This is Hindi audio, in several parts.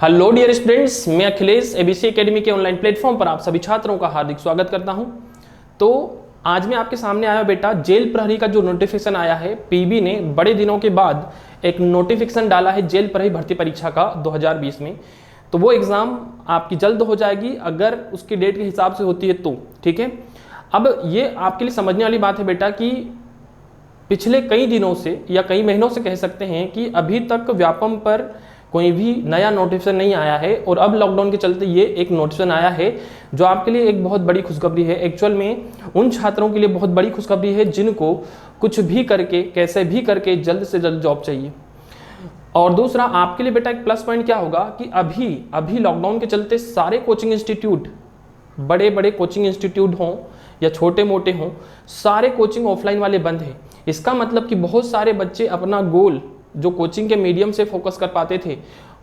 हेलो डियर स्टूडेंट्स, मैं अखिलेश एबीसी एकेडमी के ऑनलाइन प्लेटफॉर्म पर आप सभी छात्रों का हार्दिक स्वागत करता हूं। तो आज मैं आपके सामने आया बेटा, जेल प्रहरी का जो नोटिफिकेशन आया है, पीबी ने बड़े दिनों के बाद एक नोटिफिकेशन डाला है जेल प्रहरी भर्ती परीक्षा का 2020 में। तो वो एग्ज़ाम आपकी जल्द हो जाएगी अगर उसकी डेट के हिसाब से होती है तो, ठीक है। अब ये आपके लिए समझने वाली बात है बेटा कि पिछले कई दिनों से या कई महीनों से कह सकते हैं कि अभी तक व्यापम पर कोई भी नया नोटिफिकेशन नहीं आया है और अब लॉकडाउन के चलते ये एक नोटिफिकेशन आया है जो आपके लिए एक बहुत बड़ी खुशखबरी है। एक्चुअल में उन छात्रों के लिए बहुत बड़ी खुशखबरी है जिनको कुछ भी करके, कैसे भी करके जल्द से जल्द जॉब चाहिए। और दूसरा आपके लिए बेटा एक प्लस पॉइंट क्या होगा कि अभी लॉकडाउन के चलते सारे कोचिंग इंस्टीट्यूट, बड़े बड़े कोचिंग इंस्टीट्यूट हों या छोटे मोटे हों, सारे कोचिंग ऑफलाइन वाले बंद हैं। इसका मतलब कि बहुत सारे बच्चे अपना गोल जो कोचिंग के मीडियम से फोकस कर पाते थे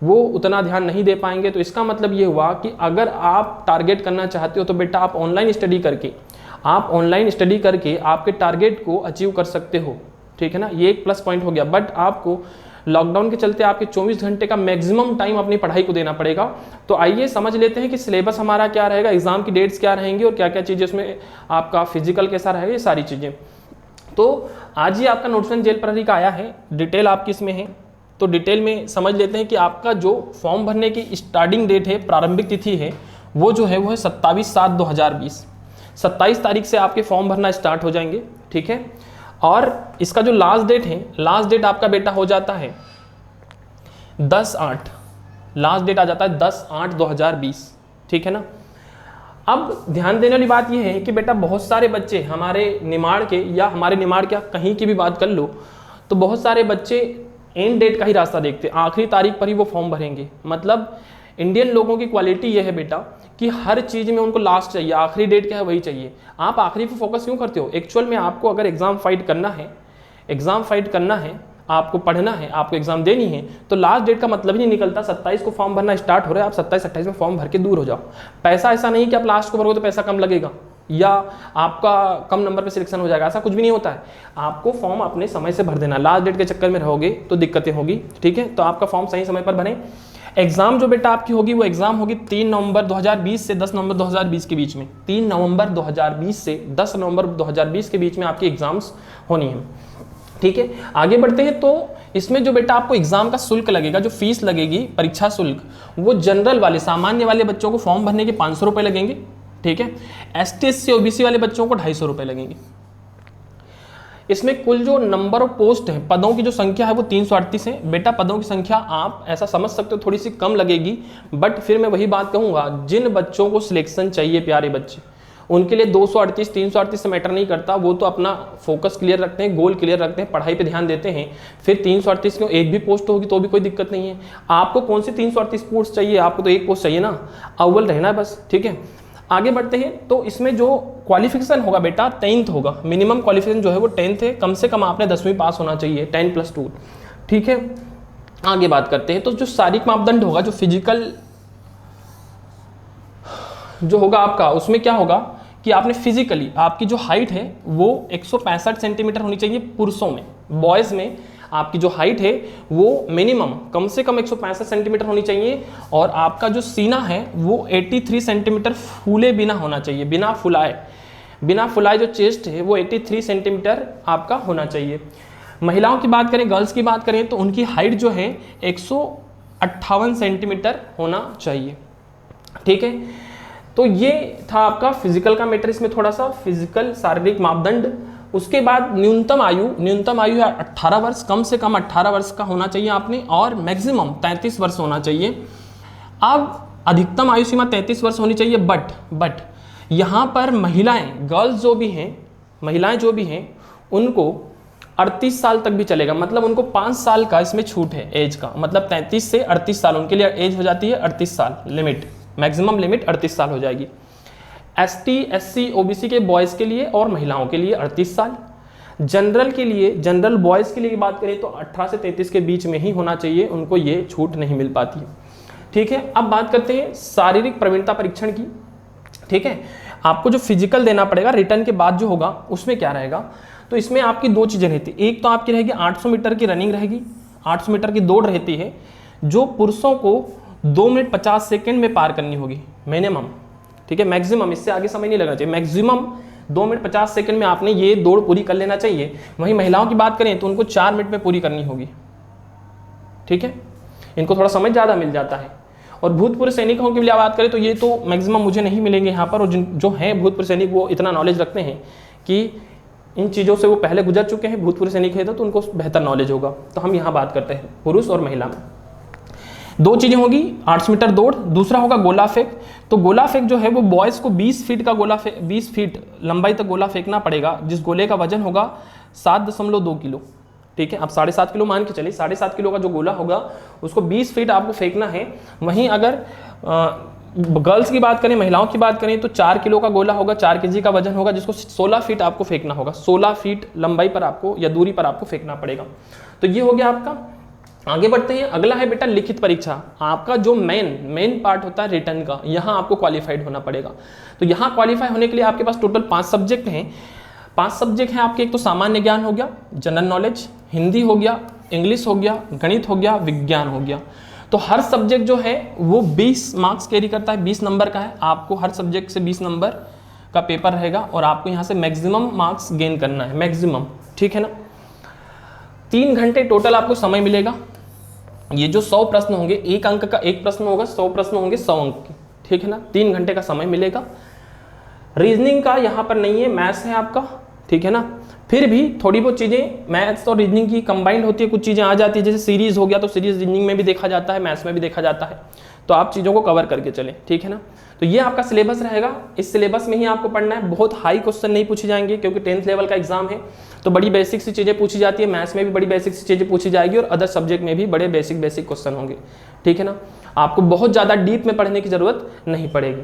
वो उतना ध्यान नहीं दे पाएंगे। तो इसका मतलब ये हुआ कि अगर आप टारगेट करना चाहते हो तो बेटा आप ऑनलाइन स्टडी करके आपके टारगेट को अचीव कर सकते हो, ठीक है ना। ये एक प्लस पॉइंट हो गया। बट आपको लॉकडाउन के चलते आपके 24 घंटे का मैक्सिमम टाइम अपनी पढ़ाई को देना पड़ेगा। तो आइए समझ लेते हैं कि सिलेबस हमारा क्या रहेगा, एग्जाम की डेट्स क्या रहेंगी और क्या क्या चीज़ें उसमें, आपका फिजिकल कैसा रहेगा, ये सारी चीज़ें। तो आज ही आपका नोटिफिकेशन जेल प्रहरी का आया है, डिटेल आपकी इसमें है। तो डिटेल में समझ लेते हैं कि आपका जो फॉर्म भरने की स्टार्टिंग डेट है, प्रारंभिक तिथि है, वो जो है वो है 27/7/2020। 27 तारीख से आपके फॉर्म भरना स्टार्ट हो जाएंगे, ठीक है। और इसका जो लास्ट डेट है, लास्ट डेट आपका बेटा हो जाता है 10/8, लास्ट डेट आ जाता है 10/8/2020, ठीक है ना। अब ध्यान देने वाली बात यह है कि बेटा बहुत सारे बच्चे हमारे निमाड़ के, या हमारे निमाड़ क्या कहीं की भी बात कर लो, तो बहुत सारे बच्चे एंड डेट का ही रास्ता देखते हैं, आखिरी तारीख पर ही वो फॉर्म भरेंगे। मतलब इंडियन लोगों की क्वालिटी ये है बेटा कि हर चीज़ में उनको लास्ट चाहिए, आखिरी डेट क्या है वही चाहिए। आप आखिरी पे फोकस क्यों करते हो? एक्चुअल में आपको अगर एग्जाम फाइट करना है, आपको पढ़ना है, आपको एग्जाम देनी है, तो लास्ट डेट का मतलब ही नहीं निकलता 27 को फॉर्म भरना स्टार्ट हो रहा है, आप 27-28 में फॉर्म भर के दूर हो जाओ। पैसा ऐसा नहीं कि आप लास्ट को भरोगे तो पैसा कम लगेगा या आपका कम नंबर पे सिलेक्शन हो जाएगा, ऐसा कुछ भी नहीं होता है। आपको फॉर्म अपने समय से भर देना, लास्ट डेट के चक्कर में रहोगे तो दिक्कतें होगी, ठीक है। तो आपका फॉर्म सही समय पर भरें। एग्जाम जो बेटा आपकी होगी वो एग्जाम होगी 3 नवंबर 2020 से 10 नवंबर 2020 के बीच में। 3 नवंबर 2020 से 10 नवंबर 2020 के बीच में आपकी एग्जाम्स होनी है, ठीक है। आगे बढ़ते हैं। तो इसमें जो बेटा आपको एग्जाम का शुल्क लगेगा, जो फीस लगेगी, परीक्षा शुल्क, वो जनरल वाले, सामान्य वाले बच्चों को फॉर्म भरने के 500 रुपये लगेंगे, ठीक है। ST SC OBC वाले बच्चों को 250 रुपये लगेंगे। इसमें कुल जो नंबर ऑफ पोस्ट है, पदों की जो संख्या है वो 338 है। बेटा पदों की संख्या आप ऐसा समझ सकते हो थोड़ी सी कम लगेगी, बट फिर मैं वही बात कहूँगा, जिन बच्चों को सिलेक्शन चाहिए, प्यारे बच्चे, उनके लिए 238 338 से मैटर नहीं करता। वो तो अपना फोकस क्लियर रखते हैं, गोल क्लियर रखते हैं, पढ़ाई पे ध्यान देते हैं। फिर 338 की एक भी पोस्ट होगी तो भी कोई दिक्कत नहीं है। आपको कौन सी 338 पोस्ट चाहिए? आपको तो एक पोस्ट चाहिए ना, अव्वल रहना है बस, ठीक है। आगे बढ़ते हैं। तो इसमें जो क्वालिफिकेशन होगा बेटा 10th होगा, मिनिमम क्वालिफिकेशन जो है वो 10th है, कम से कम आपने 10वीं पास होना चाहिए, 10+2, ठीक है। आगे बात करते हैं। तो जो शारीरिक मापदंड होगा, जो फिजिकल जो होगा आपका, उसमें क्या होगा कि आपने फिजिकली, आपकी जो हाइट है वो 165 सेंटीमीटर होनी चाहिए पुरुषों में। बॉयज़ में आपकी जो हाइट है वो मिनिमम कम से कम 165 सेंटीमीटर होनी चाहिए। और आपका जो सीना है वो 83 सेंटीमीटर फूले बिना होना चाहिए, बिना फुलाए जो चेस्ट है वो 83 सेंटीमीटर आपका होना चाहिए। महिलाओं की बात करें, गर्ल्स की बात करें, तो उनकी हाइट जो है 158 सेंटीमीटर होना चाहिए, ठीक है। तो ये था आपका फिजिकल का मैटर, इसमें थोड़ा सा फिजिकल शारीरिक मापदंड। उसके बाद न्यूनतम आयु है 18 वर्ष, कम से कम 18 वर्ष का होना चाहिए आपने, और मैक्सिमम 33 वर्ष होना चाहिए। अब अधिकतम आयु सीमा 33 वर्ष होनी चाहिए, बट यहाँ पर गर्ल्स महिलाएं जो भी हैं उनको 38 साल तक भी चलेगा। मतलब उनको 5 साल का इसमें छूट है एज का, मतलब 33 से 38 साल उनके लिए एज हो जाती है, 38 साल लिमिट, मैक्सिमम लिमिट 38 साल हो जाएगी। ST SC OBC के बॉयज़ के लिए और महिलाओं के लिए 38 साल। जनरल बॉयज़ के लिए बात करें तो 18 से 33 के बीच में ही होना चाहिए, उनको ये छूट नहीं मिल पाती, ठीक है। अब बात करते हैं शारीरिक प्रवीणता परीक्षण की, ठीक है। आपको जो फिजिकल देना पड़ेगा रिटर्न के बाद जो होगा उसमें क्या रहेगा, तो इसमें आपकी 2 चीज़ें रहती, एक तो आपकी रहेगी 800 मीटर की रनिंग रहेगी, 800 मीटर की दौड़ रहती है, जो पुरुषों को 2 मिनट 50 सेकंड में पार करनी होगी मिनिमम, ठीक है, मैक्सिमम, इससे आगे समय नहीं लगना चाहिए, मैक्सिमम 2 मिनट 50 सेकंड में आपने ये दौड़ पूरी कर लेना चाहिए। वहीं महिलाओं की बात करें तो उनको 4 मिनट में पूरी करनी होगी, ठीक है, इनको थोड़ा समय ज़्यादा मिल जाता है। और भूतपूर्व सैनिकों की भी बात करें तो ये तो मैक्सिमम मुझे नहीं मिलेंगे यहाँ पर, और जो हैं भूतपूर्व सैनिक वो इतना नॉलेज रखते हैं कि इन चीज़ों से वो पहले गुजर चुके हैं, भूतपूर्व सैनिक है तो उनको बेहतर नॉलेज होगा। तो हम यहाँ बात करते हैं पुरुष और महिला में। 2 चीज़ें होगी, 800 मीटर दौड़, दूसरा होगा गोला फेंक। तो गोला फेंक जो है वो बॉयज़ को 20 फीट का गोला फेंक, 20 फीट लंबाई तक गोला फेंकना पड़ेगा, जिस गोले का वजन होगा 7.2 किलो, ठीक है। अब 7.5 किलो मान के चलिए, 7.5 किलो का जो गोला होगा उसको 20 फीट आपको फेंकना है। वहीं अगर गर्ल्स की बात करें, महिलाओं की बात करें तो 4 किलो का गोला होगा, 4 केजी का वजन होगा, जिसको 16 फीट आपको फेंकना होगा, 16 फीट लंबाई पर आपको या दूरी पर आपको फेंकना पड़ेगा। तो ये हो गया आपका। आगे बढ़ते हैं, अगला है बेटा लिखित परीक्षा। आपका जो मेन पार्ट होता है रिटर्न का, यहाँ आपको क्वालिफाइड होना पड़ेगा। तो यहाँ क्वालिफाई होने के लिए आपके पास टोटल 5 सब्जेक्ट हैं। 5 सब्जेक्ट हैं आपके, एक तो सामान्य ज्ञान हो गया, जनरल नॉलेज, हिंदी हो गया, इंग्लिश हो गया, गणित हो गया, विज्ञान हो गया। तो हर सब्जेक्ट जो है वो 20 मार्क्स कैरी करता है, 20 नंबर का है। आपको हर सब्जेक्ट से 20 नंबर का पेपर रहेगा और आपको यहाँ से मैक्सिमम मार्क्स गेन करना है, मैक्सिमम, ठीक है ना। 3 घंटे टोटल आपको समय मिलेगा। ये जो 100 प्रश्न होंगे, 1 अंक का 1 प्रश्न होगा, 100 प्रश्न होंगे 100 अंक के, ठीक है ना। 3 घंटे का समय मिलेगा। रीजनिंग का यहाँ पर नहीं है, मैथ्स है आपका, ठीक है ना। फिर भी थोड़ी बहुत चीज़ें मैथ्स और रीजनिंग की कंबाइंड होती है, कुछ चीज़ें आ जाती है, जैसे सीरीज हो गया तो सीरीज रीजनिंग में भी देखा जाता है, मैथ्स में भी देखा जाता है। तो आप चीज़ों को कवर करके चलें, ठीक है ना। तो ये आपका सिलेबस रहेगा, इस सिलेबस में ही आपको पढ़ना है। बहुत हाई क्वेश्चन नहीं पूछे जाएंगे क्योंकि 10th लेवल का एग्जाम है, तो बड़ी बेसिक सी चीज़ें पूछी जाती है। मैथ्स में भी बड़ी बेसिक सी चीज़ें पूछी जाएगी और अदर सब्जेक्ट में भी बड़े बेसिक क्वेश्चन होंगे, ठीक है ना। आपको बहुत ज़्यादा डीप में पढ़ने की ज़रूरत नहीं पड़ेगी।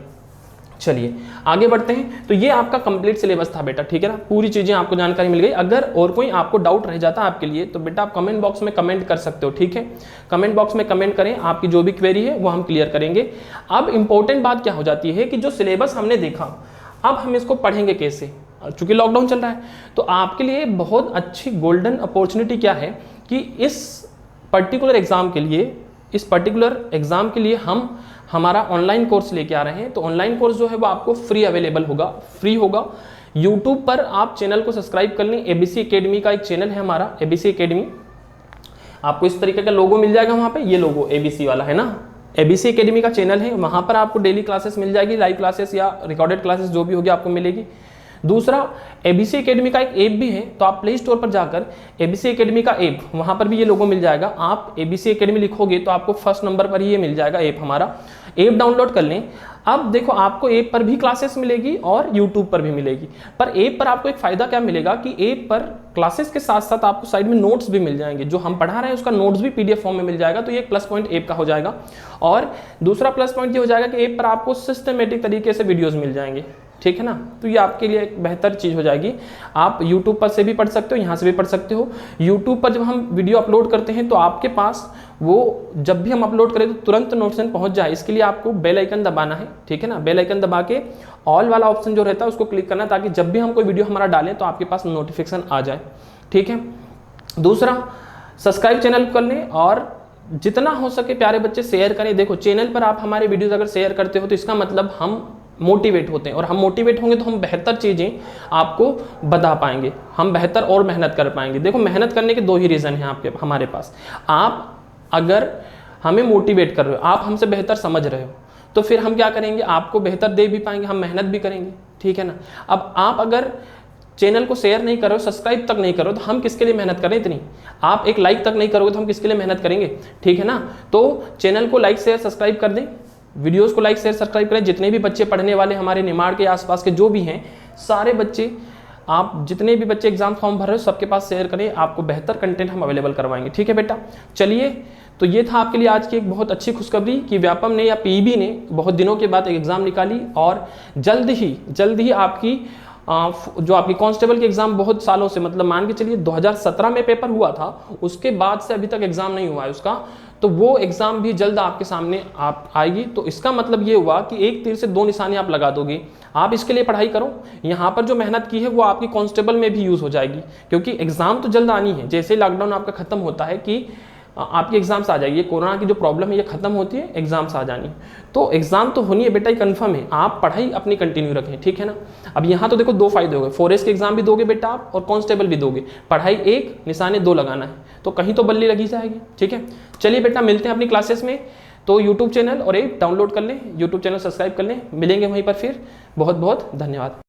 चलिए आगे बढ़ते हैं। तो ये आपका कंप्लीट सिलेबस था बेटा, ठीक है ना। पूरी चीज़ें आपको जानकारी मिल गई। अगर और कोई आपको डाउट रह जाता है आपके लिए तो बेटा आप कमेंट बॉक्स में कमेंट कर सकते हो, ठीक है। कमेंट बॉक्स में कमेंट करें, आपकी जो भी क्वेरी है वो हम क्लियर करेंगे। अब इंपॉर्टेंट बात क्या हो जाती है कि जो सिलेबस हमने देखा, अब हम इसको पढ़ेंगे कैसे, चूंकि लॉकडाउन चल रहा है। तो आपके लिए बहुत अच्छी गोल्डन अपॉर्चुनिटी क्या है कि इस पर्टिकुलर एग्जाम के लिए हम हमारा ऑनलाइन कोर्स लेके आ रहे हैं। तो ऑनलाइन कोर्स जो है वो आपको फ्री अवेलेबल होगा, फ्री होगा। यूट्यूब पर आप चैनल को सब्सक्राइब कर लें। एबीसी एकेडमी का एक चैनल है हमारा, एबीसी एकेडमी। आपको इस तरीके का लोगो मिल जाएगा वहाँ पे, ये लोगो एबीसी वाला है ना, एबीसी एकेडमी का चैनल है। वहाँ पर आपको डेली क्लासेस मिल जाएगी, लाइव क्लासेस या रिकॉर्डेड क्लासेस जो भी होगी आपको मिलेगी। दूसरा, एबीसी एकेडमी का एक ऐप भी है, तो आप प्ले स्टोर पर जाकर एबीसी एकेडमी का ऐप, वहाँ पर भी ये लोगो मिल जाएगा। आप एबीसी एकेडमी लिखोगे तो आपको फर्स्ट नंबर पर ही ये मिल जाएगा ऐप हमारा। ऐप डाउनलोड कर लें। अब देखो, आपको ऐप पर भी क्लासेस मिलेगी और यूट्यूब पर भी मिलेगी। पर ऐप पर आपको एक फ़ायदा क्या मिलेगा कि ऐप पर क्लासेस के साथ साथ आपको साइड में नोट्स भी मिल जाएंगे। जो हम पढ़ा रहे हैं उसका नोट्स भी पीडीएफ फॉर्म में मिल जाएगा। तो ये एक प्लस पॉइंट ऐप का हो जाएगा। और दूसरा प्लस पॉइंट ये हो जाएगा कि ऐप पर आपको सिस्टमेटिक तरीके से वीडियोज़ मिल जाएंगे, ठीक है ना। तो ये आपके लिए एक बेहतर चीज़ हो जाएगी। आप यूट्यूब पर से भी पढ़ सकते हो, यहाँ से भी पढ़ सकते हो। यूट्यूब पर जब हम वीडियो अपलोड करते हैं तो आपके पास वो जब भी हम अपलोड करें तो तुरंत नोटिफिकेशन पहुँच जाए, इसके लिए आपको बेल आइकन दबाना है, ठीक है ना। बेल आइकन दबा के ऑल वाला ऑप्शन जो रहता है उसको क्लिक करना, ताकि जब भी हम कोई वीडियो हमारा डालें तो आपके पास नोटिफिकेशन आ जाए, ठीक है। दूसरा, सब्सक्राइब चैनल कर लें और जितना हो सके प्यारे बच्चे शेयर करें। देखो, चैनल पर आप हमारे वीडियोज़ अगर शेयर करते हो तो इसका मतलब हम मोटिवेट होते हैं, और हम मोटिवेट होंगे तो हम बेहतर चीज़ें आपको बता पाएंगे, हम बेहतर और मेहनत कर पाएंगे। देखो, मेहनत करने के 2 ही रीज़न हैं आपके हमारे पास। आप अगर हमें मोटिवेट कर रहे हो, आप हमसे बेहतर समझ रहे हो, तो फिर हम क्या करेंगे, आपको बेहतर दे भी पाएंगे, हम मेहनत भी करेंगे, ठीक है ना। अब आप अगर चैनल को शेयर नहीं करो, सब्सक्राइब तक नहीं करो, तो हम किसके लिए मेहनत करें इतनी। आप एक लाइक तक नहीं करोगे तो हम किसके लिए मेहनत करेंगे, ठीक है ना। तो चैनल को लाइक शेयर सब्सक्राइब कर दें, वीडियोस को लाइक शेयर सब्सक्राइब करें। जितने भी बच्चे पढ़ने वाले हमारे निमाड़ के आसपास के जो भी हैं, सारे बच्चे, आप जितने भी बच्चे एग्जाम फॉर्म भर रहे हो सबके पास शेयर करें, आपको बेहतर कंटेंट हम अवेलेबल करवाएंगे, ठीक है बेटा। चलिए, तो ये था आपके लिए आज की एक बहुत अच्छी खुशखबरी कि व्यापम ने या पीईबी ने बहुत दिनों के बाद एक एग्ज़ाम निकाली, और जल्द ही आपकी जो आपकी कांस्टेबल की एग्ज़ाम बहुत सालों से, मतलब मान के चलिए 2017 में पेपर हुआ था, उसके बाद से अभी तक एग्ज़ाम नहीं हुआ है उसका, तो वो एग्ज़ाम भी जल्द आपके सामने आएगी। तो इसका मतलब ये हुआ कि एक तीर से 2 निशाने आप लगा दोगे। आप इसके लिए पढ़ाई करो, यहाँ पर जो मेहनत की है वो आपकी कांस्टेबल में भी यूज़ हो जाएगी, क्योंकि एग्ज़ाम तो जल्द आनी है। जैसे लॉकडाउन आपका ख़त्म होता है कि आपके एग्जाम्स आ जाएगी। कोरोना की जो प्रॉब्लम है ये खत्म होती है, एग्जाम्स आ जानी। तो एग्जाम तो होनी है बेटा, ये कन्फर्म है। आप पढ़ाई अपनी कंटिन्यू रखें, ठीक है ना। अब यहाँ तो देखो 2 फायदे हो गए, फॉरेस्ट के एग्जाम भी दोगे बेटा आप और कांस्टेबल भी दोगे। पढ़ाई 1, निशाने 2 लगाना है, तो कहीं तो बल्ली लगी जाएगी, ठीक है। चलिए बेटा, मिलते हैं अपनी क्लासेस में। तो यूट्यूब चैनल और ऐप डाउनलोड कर लें, यूट्यूब चैनल सब्सक्राइब कर लें, मिलेंगे वहीं पर फिर। बहुत बहुत धन्यवाद।